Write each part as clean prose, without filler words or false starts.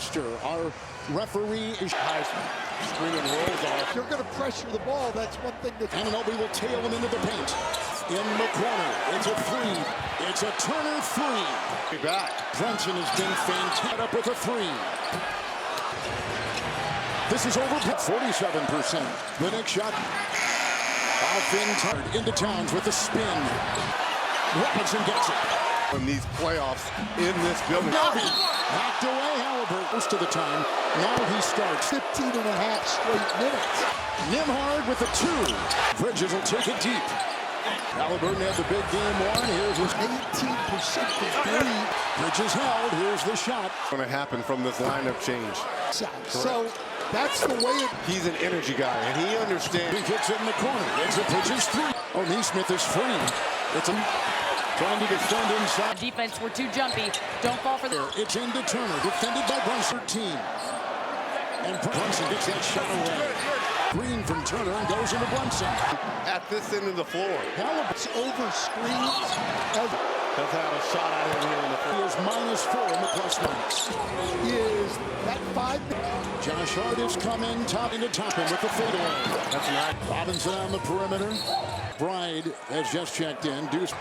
roster. Our referee is screaming rolls off. You're going to pressure the ball. That's one thing that Anunoby will tail him into the paint. In the corner, it's a three. It's a Turner three. Back. Brunson has been fantastic up with a three. This is over 47%. The Knicks shot off in Turner into Towns with the spin. Robinson gets it. In these playoffs in this building. Knocked away Halliburton most of the time. Now he starts 15 and a half straight minutes. Nembhard with the two. Bridges will take it deep. Halliburton had the big game one. Here's his 18% from three. Bridges held. Here's the shot. What's going to happen from this lineup change? So that's the way it. He's an energy guy, and he understands. He kicks it in the corner. It's a Bridges three. Oh, Neesmith is free. It's a trying to defend inside. Defense, we're too jumpy. Don't fall for the. It's into Turner, defended by Brunson. 13. And Brunson gets that shot away. Green from Turner and goes into Brunson. At this end of the floor. Halliburton's over screens. Has had a shot at him here in the He is -4 in the plus minus. Is that 5 minutes? Josh Hart has come in, top into Toppin with the fadeaway. That's nice. Robinson on the perimeter. Bride has just checked in. Deuce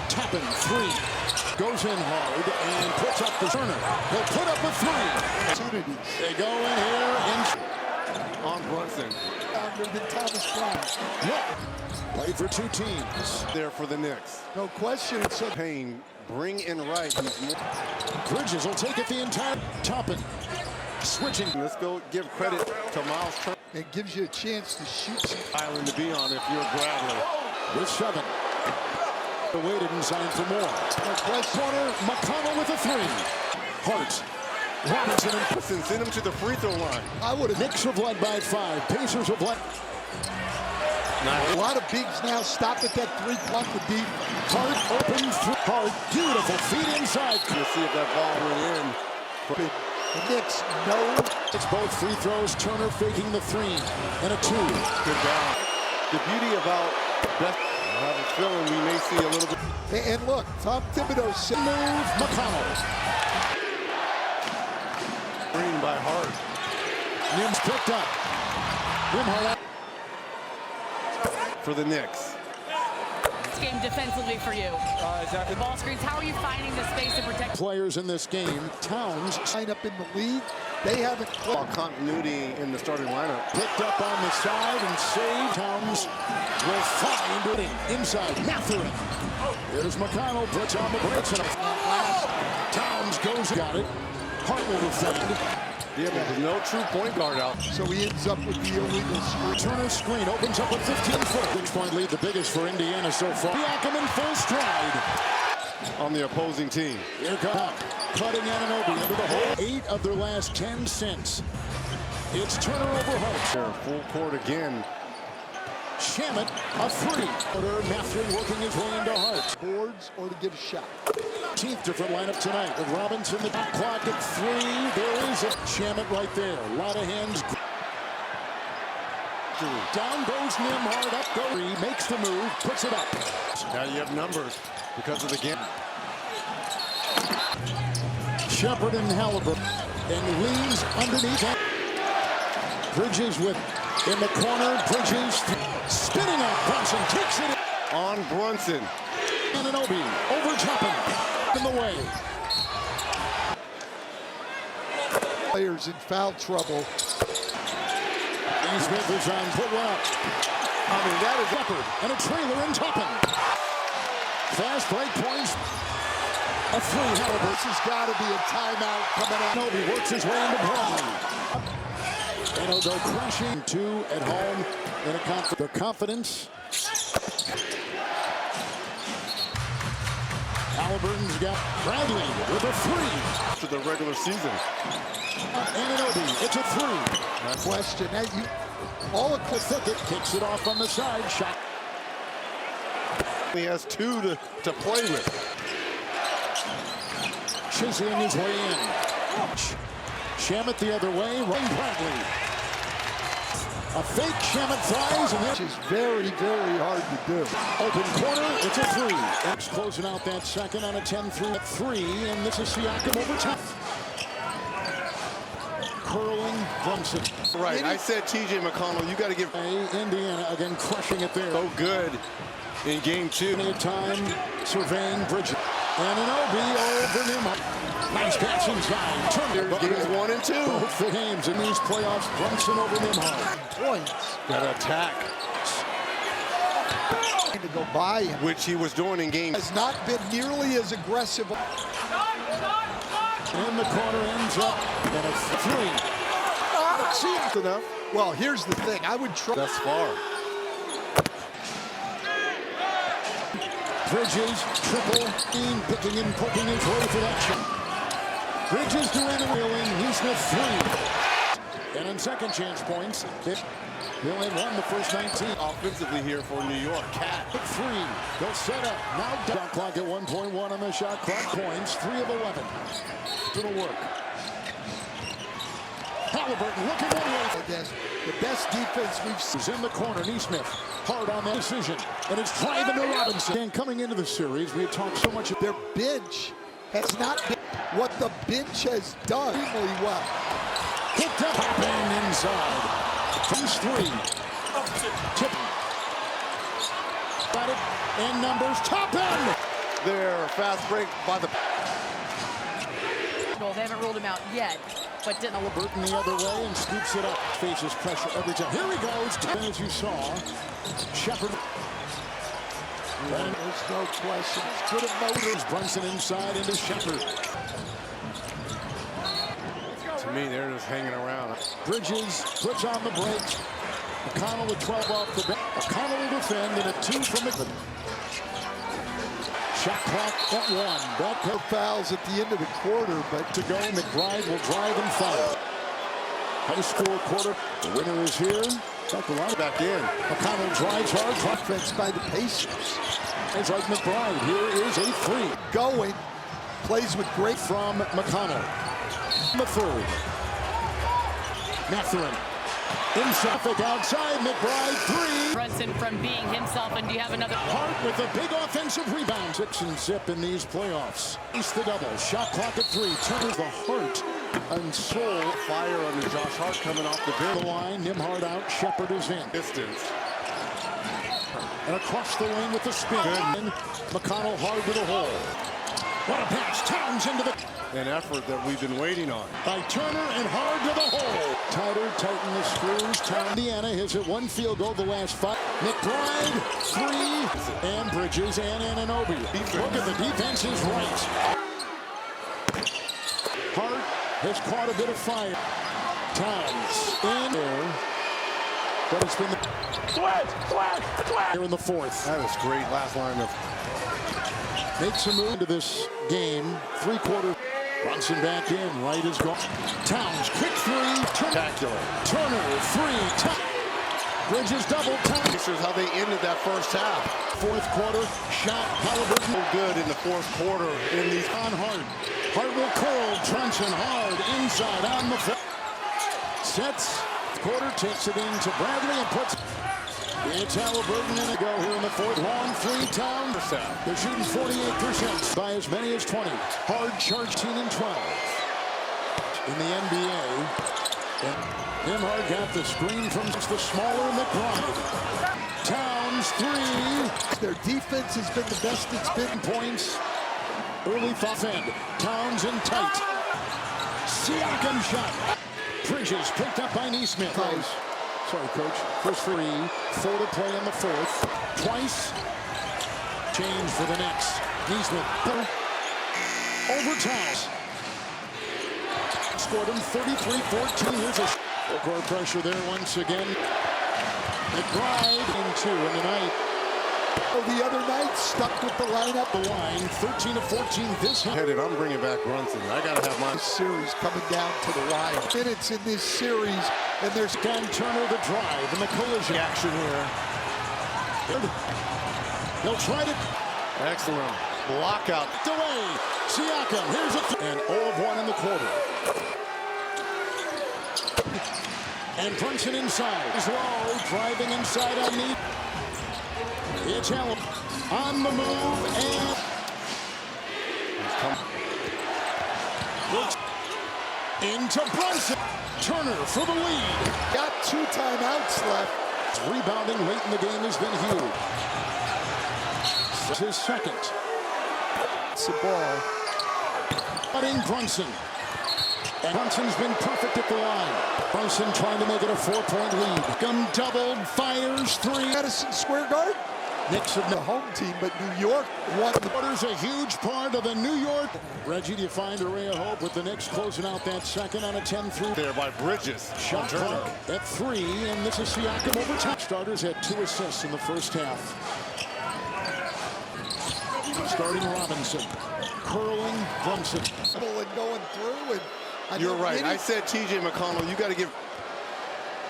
Toppin, three. Goes in hard and puts up the Turner. He'll put up a three. They go in here On Brunson. Under the Thomas Brown. Play for two teams. There for the Knicks. No question. It's a Payne, bring in right. Bridges will take it the entire Toppin. Switching. Let's go give credit to Miles Turner. It gives you a chance to shoot some. Island to be on if you're Bradley. With 7. Waited inside for more. No question. Corner, McConnell with a three. Hart. Robinson and Listen, send him to the free throw line. I would have. Knicks have led by 5. Pacers have led. A lot of bigs now stop at that three-point the deep. Hart open through. Hart, beautiful feet inside. We'll see if that ball went in. The Knicks know. It's both free throws. Turner faking the three and a 2. Good job. The beauty about that, I have a feeling we may see a little bit. And look, Tom Thibodeau said, Move McConnell. Green by Hart. Nims picked up. Nembhard For the Knicks. This game defensively for you. Exactly. Ball screens. How are you finding the space to protect? players in this game. Towns line up in the league. They haven't played. Continuity in the starting lineup. picked up on the side and saved. Towns will find it inside. Mathurin. Here's McConnell. Puts on the brakes. Towns goes. Got it. Hart will defend. Yeah, but there's no true point guard out. So he ends up with the illegal screen. Turner's screen opens up a 15-foot. 6-point lead, the biggest for Indiana so far. Siakam in full stride. On the opposing team. Here comes cutting Anunoby into the hole. 8 of their last 10 cents. It's Turner over Hart. They're full court again. Shamet, a three. Mathurin working his way into Hart. Boards or to get a shot. 15th different lineup tonight with Robinson, the clock at 3. There is a Shamet right there. A lot of hands. Down goes Nembhard, up goes. He makes the move, puts it up. Now you have numbers because of the game. Shepard and Halliburton. And leans underneath. Bridges with in the corner. Bridges spinning up. Brunson takes it On Brunson. Anunoby over Toppin in the way. Players in foul trouble. Smith is on put one up. I mean, that is Shepard and a trailer in Toppin. Fast break points. A three. Halliburton. This has got to be a timeout coming out. Anunoby works his way into Bradley. And he'll go crashing. 2 at home in a their confidence. Halliburton's got Bradley with a three. To the regular season. Anunoby, it's a three. No question. Now all of The thicket kicks it off on the side. Shot. He has 2 to play with. Chiseling his way in. Shamet the other way. Ray Bradley. A fake Shamet flies, and which is very, very hard to do. open corner. It's a three. X closing out that second on a 10-3 at 3, and this is Siakam over top. curling Brunson. Right, I said T.J. McConnell, you got to give Indiana again crushing it there. so good in game 2. Plenty of time surveying Bridges. And an OB over Nimhard. Nice pass inside. There's games 1 and 2. Both the games in these playoffs. Brunson over Nimhard. Points Got to attack, to go by him. which he was doing in game. Has not been nearly as aggressive. In the corner, ends up and a three. See enough. Well, here's the thing. I would try. Thus far. Bridges, triple, picking and poking his way for that shot. Bridges doing the wheeling, Neesmith three. And on second chance points, they only won the first 19. Offensively here for New York. Cat. Three, they'll set up. Now shot clock at 1.1 on the shot clock. Points, 3 of 11. It'll work. Halliburton looking one way. The best defense we've seen. He's in the corner. Neesmith hard on that decision. And it's driving to Robinson. And coming into the series, we had talked so much. Their bench has not been what the bench has done really well. Picked up and inside. Comes 3. Tipping. Got it. And numbers. Top end. There, fast break by the... They haven't ruled him out yet, but didn't. Halliburton the other way and scoops it up. Faces pressure every time. Here he goes. And as you saw, Shepard. There's no question. Good motors. Brunson inside into Shepard. To me, they're just hanging around. Bridges puts on the brakes. McConnell with 12 off the bench. McConnell will defend and a 2 from the... Shot clock at 1. No fouls at the end of the quarter, but To go, McBride will drive and foul. High school quarter. The winner is here. Back in. McConnell drives hard. offense by the Pacers. It's like McBride. Here is a 3 Going. Plays with great. from McConnell. The third. Mathurin. Inside, outside, McBride, 3. Brunson from being himself, and do you have another? Hart with a big offensive rebound. 6 and zip in these playoffs. Ace the double. Shot clock at 3. Turns the heart and soul. Fire under Josh Hart coming off the bench. The line. Nimhard out. Shepard is in. Distance. And across the lane with the spin. And McConnell hard to the hole. What a pass. Towns into the... An effort that we've been waiting on. By Turner and hard to the hole. Tighter, tighten the screws. Town, Indiana has hit 1 field goal the last 5. McBride, 3. And Bridges and Anunoby. Look at the defense is right. Hart has caught a bit of fire. Towns in there. But it's been the... Here in the 4th. That is great last line of... Makes a move into this game. 3-quarter. Brunson back in. Right is gone. Towns, quick 3. Spectacular. Turner, 3. Bridges double. Towns. This is how they ended that first half. 4th quarter. Shot. Halliburton. So good in the 4th quarter in these... On Hart. Hart will curl. Brunson hard. Inside on the... Sets. Quarter takes it into Bradley and puts... It's Halliburton in a go here in the 4th. Long 3. Towns. They're shooting 48% by as many as 20. Hard charge 10 and 12 in the NBA. And Nimhard got the screen from the smaller McBride. Towns 3. Their defense has been the best it's been. Points. Early off end. Towns in tight. Siakam shot. Bridges picked up by Neesmith. Sorry, coach. First 3. 4 to play in the 4th. Twice. Change for the Knicks. Neesmith. Over Towns. Scored him 33-14. Here's a full-court pressure there once again. McBride in 2 in the night. The other night, stuck with the lineup. The line, 13-14 this Headed, I'm bringing back Brunson. I got to have my... series coming down to the wire. Minutes in this series, and there's Dan Turner the drive and the collision action here. They'll try to... Excellent block out. Away. Siakam, here's a... And 0 of 1 in the quarter. And Brunson inside. Is low, driving inside on the... It's Allen on the move and Into Brunson. Turner for the lead. Got 2 timeouts left. Rebounding late in the game has been huge. This is his second. It's the ball. Cutting Brunson. And Brunson's been perfect at the line. Brunson trying to make it a 4-point lead. Come doubled, fires 3. Madison Square Garden. Knicks have The home team, but New York won. Water's a huge part of the New York. Reggie, do you find a ray of hope with the Knicks closing out that second on a 10-3? There by Bridges. Shot clock at 3, and this is Siakam overtime. Starters had 2 assists in the first half. Starting Robinson. Curling Brunson. And going through. And You're right. I said T.J. McConnell. You got to give.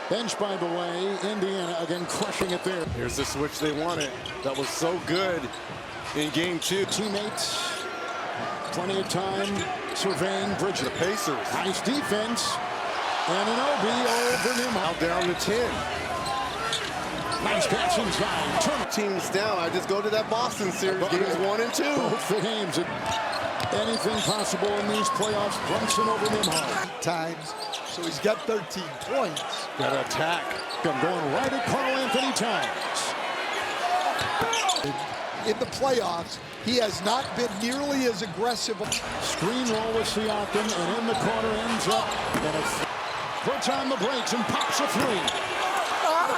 Bench, by the way, Indiana again crushing it there. Here's the switch they wanted. That was so good in game 2. Teammates, plenty of time surveying Bridges. The Pacers. Nice defense. And an OB over him. Out down to 10. Nice pass inside. Turner. Teams down. I just go to that Boston series. Games 1 and 2. Both the games. Anything possible in these playoffs. Brunson over Nimhard. times. So he's got 13 points. Got to attack. I'm going right at Karl Anthony Towns. In the playoffs, he has not been nearly as aggressive. Screen roll with Siakam, and in the corner ends up. And puts on the brakes and pops a 3.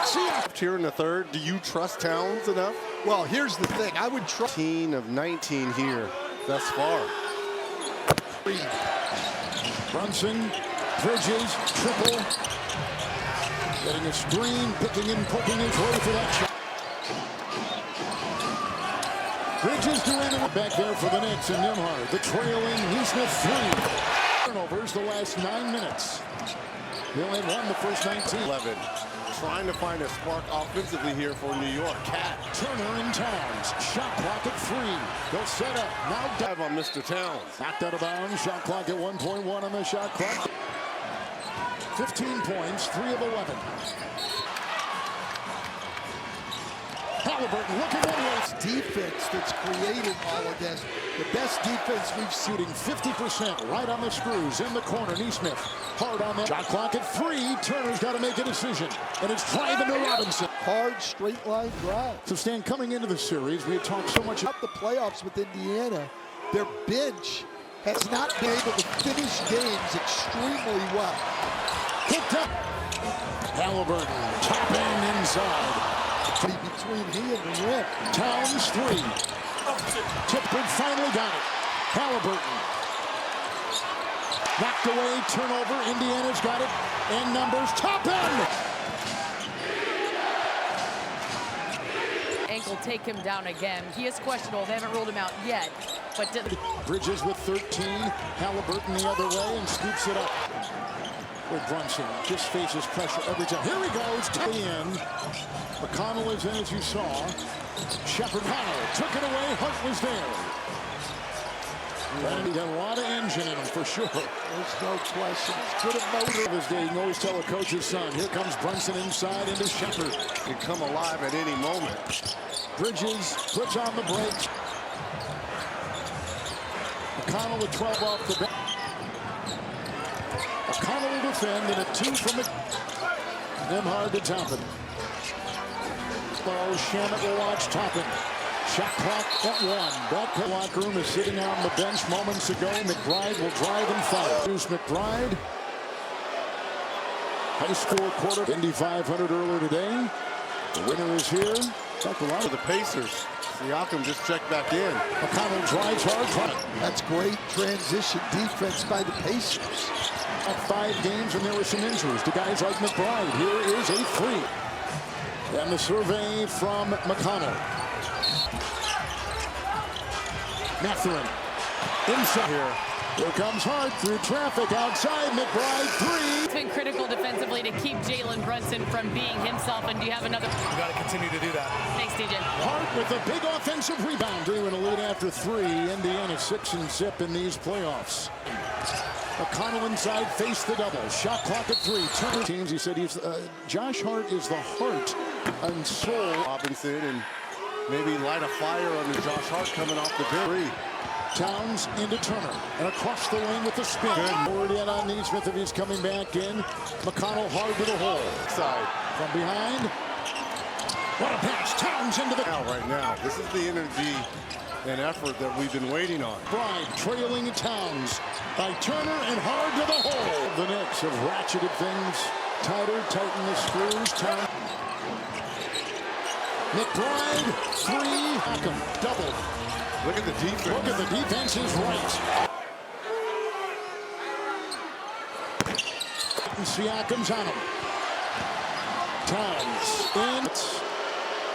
Siakam. Here in the third, do you trust Towns enough? Well, here's the thing. I would trust 18 of 19 here thus far. Brunson, Bridges, triple. Getting a screen, picking and poking his way for that shot. Bridges doing it back there for the Knicks and Nimhard. The trailing Neesmith 3. Turnovers the last 9 minutes. They only had 1 the first 19. 11. Trying to find a spark offensively here for New York. Cat. Turner and Towns. Shot clock at 3. They'll set up. Now Dive on Mr. Towns. knocked out of bounds. Shot clock at 1.1 on the shot clock. 15 points, 3 of 11. Halliburton looking one way. defense that's created all of this. The best defense we've seen. Shooting 50% right on the screws in the corner. Neesmith hard on the shot clock at 3. Turner's got to make a decision, and it's driving to Robinson. Hard straight line drive. So Stan, coming into the series, we had talked so much Up the playoffs with Indiana, their bench has not been able to finish games extremely well. Picked up. Halliburton, top end inside. Between he and the rim. Towns 3. Tipford finally got it. Halliburton. Knocked away, turnover. Indiana's got it. And numbers, top end. Ankle take him down again. He is questionable. They haven't ruled him out yet. But Bridges with 13. Halliburton the other way and scoops it up. With Brunson just faces pressure every time. Here he goes to the end. McConnell is in, as you saw. Shepard took it away. Hunt was there. And he got a lot of engine in him for sure. There's no question. Good motor Of his day, you can always tell a coach's son. Here comes Brunson inside into Shepard. Can come alive at any moment. Bridges puts on the brakes. McConnell with 12 off the bench. McConnell will defend, and a 2 from Nimhard to Toppin. Oh, Shamit will watch Toppin. Shot clock at 1. That locker room is sitting on the bench moments ago. McBride will drive and foul. Here's McBride. High school quarter. Indy 500 earlier today. The winner is here. For the Pacers, Siakam just checked back in. McConnell drives hard. That's great transition defense by the Pacers. 5 games, and there were some injuries to guys like McBride. Here is a 3. And the survey from McConnell. Mathurin inside here. Here comes Hart through traffic outside. McBride 3. it's been critical defensively to keep Jalen Brunson from being himself. And do you have another? You got to continue to do that. Thanks, DJ. Hart with a big offensive rebound. Drew in a lead after 3. Indiana 6-0 in these playoffs. McConnell inside, face the double. Shot clock at 3. Turner teams. He said he's Josh Hart is the heart and soul. Robinson and maybe light a fire under Josh Hart coming off the bench. Towns into Turner and across the lane with the spin. Forward in on Neesmith if he's coming back in. McConnell hard to the hole. Side. From behind. What a pass. Towns into the... Right now, this is the energy and effort that we've been waiting on. Bride trailing Towns by Turner and hard to the hole. The Knicks have ratcheted things tighter, tighten the screws. McBride, three. Siakam, double. Look at the defense. Look at the defense is right. And Siakam's on him. Towns in.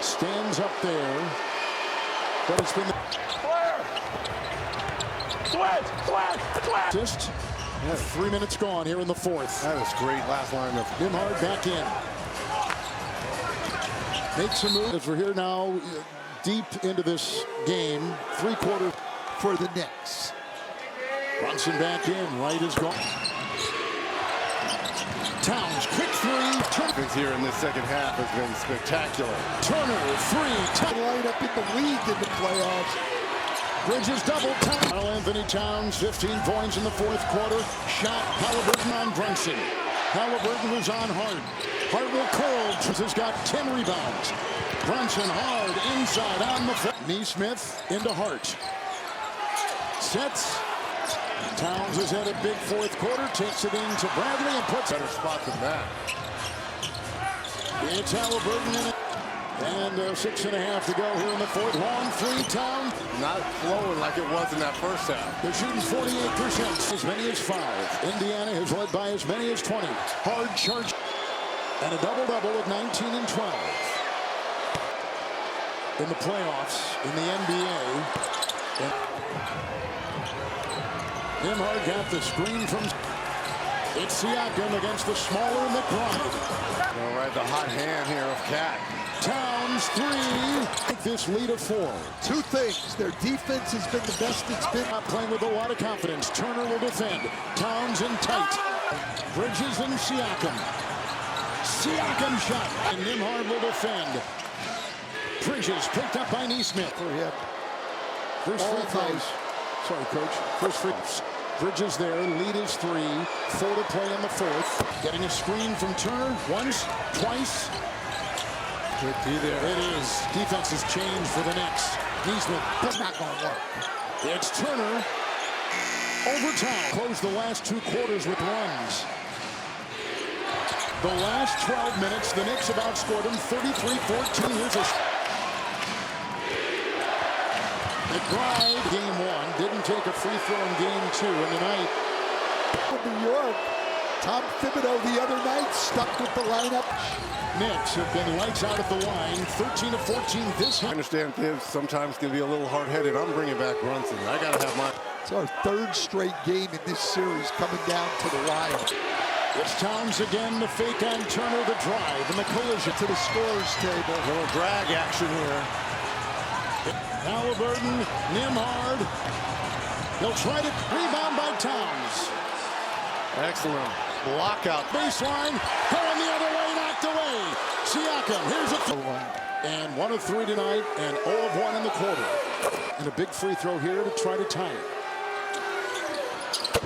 Stands up there. But it's been... Just 3 minutes gone here in the fourth. That is great last line of... Nimhard back in. Makes a move as we're here now deep into this game. Three-quarter for the Knicks. Brunson back in. Right is gone. Towns, quick three. Turner here in this second half has been spectacular. Turner, three. Line up in the league in the playoffs. Bridges double. Towns. Anthony Towns, 15 points in the fourth quarter. Shot Halliburton on Brunson. Halliburton was on Hart. Hart will curl. Has got 10 rebounds. Brunson hard inside on the foot. Neesmith into Hart. Sets. Towns has had a big fourth quarter. Takes it into Bradley and puts Better spot than that. It's Halliburton in it. And 6.5 to go here in the fourth. Long three, Town. Not flowing like it was in that first half. They're shooting 48%. As many as 5. Indiana has led by as many as 20. Hard charge. And a double-double at 19 and 12. In the playoffs, in the NBA. Nimhard got the screen from... It's Siakam against the smaller McBride. All right, the hot hand here of Cat. Towns, three. Take this lead of 4. Two things. Their defense has been the best it's been. Not playing with a lot of confidence. Turner will defend. Towns in tight. Bridges and Siakam. Siakam shot. And Nimhard will defend. Bridges picked up by Neesmith. First free throws. Sorry, Coach. First free throws. Bridges there. Lead is 3. 4 to play in the fourth. Getting a screen from Turner. Once, twice. Good D there. It is. Defense has changed for the Knicks. Neesmith, that's not going to work. It's Turner. Overtime. Closed the last 2 quarters with runs. The last 12 minutes, the Knicks have outscored them 33-14. Here's a... McBride, game 1, didn't take a free throw in game 2 in the night. New York. Tom Thibodeau the other night stuck with the lineup. Knicks have been lights out at the line, 13 of 14 this. I understand Thibs sometimes can be a little hard-headed. I'm bringing back Brunson. I got to have my... It's our 3rd straight game in this series coming down to the wire. It's Towns again, the fake on Turner, the drive, and the collision to the scorer's table. A little drag action here. Halliburton, Nimhard. He'll try to rebound by Towns. Excellent block out. Baseline, going the other way, knocked away. Siakam, here's a... And 1 of 3 tonight, and 0 of 1 in the quarter. And a big free throw here to try to tie it.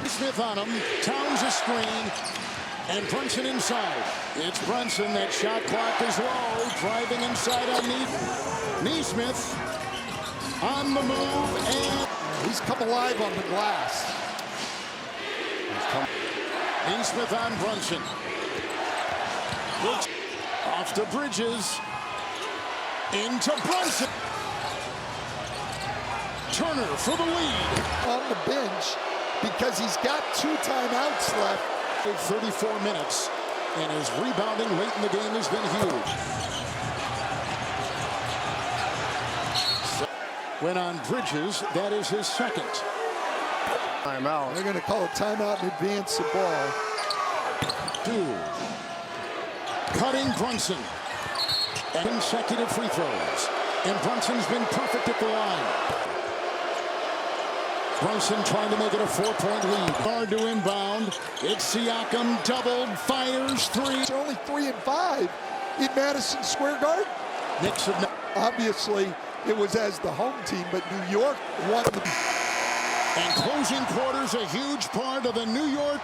Smith on him, Towns a screen, and Brunson inside. It's Brunson, that shot clock is low, driving inside on Neesmith. On the move, and... He's come alive on the glass. Neesmith on Brunson. Looks off to Bridges. Into Brunson. Turner for the lead. On the bench because he's got 2 timeouts left. 34 minutes. And his rebounding late in the game has been huge. Went on Bridges. That is his second. Timeout. They're going to call a timeout and advance the ball. 2. Cutting Brunson. And consecutive free throws. And Brunson's been perfect at the line. Brunson trying to make it a 4-point lead. Hard to inbound. It's Siakam, doubled, fires 3. It's only 3 and 5 in Madison Square Garden. Knicks have not. Obviously, it was as the home team, but New York won the... And closing quarters, a huge part of the New York